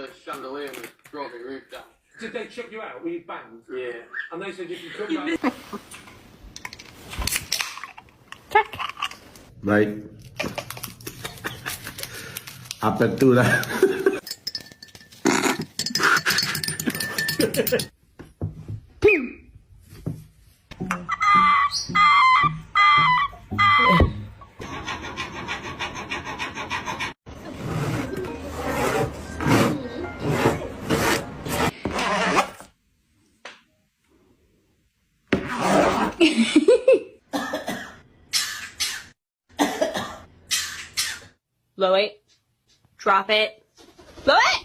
the chandelier and brought the roof down. Did they chuck you out? Were you banged? Yeah. And they said if you come back... Baik. Apertura. Blow it. Drop it. Blow it!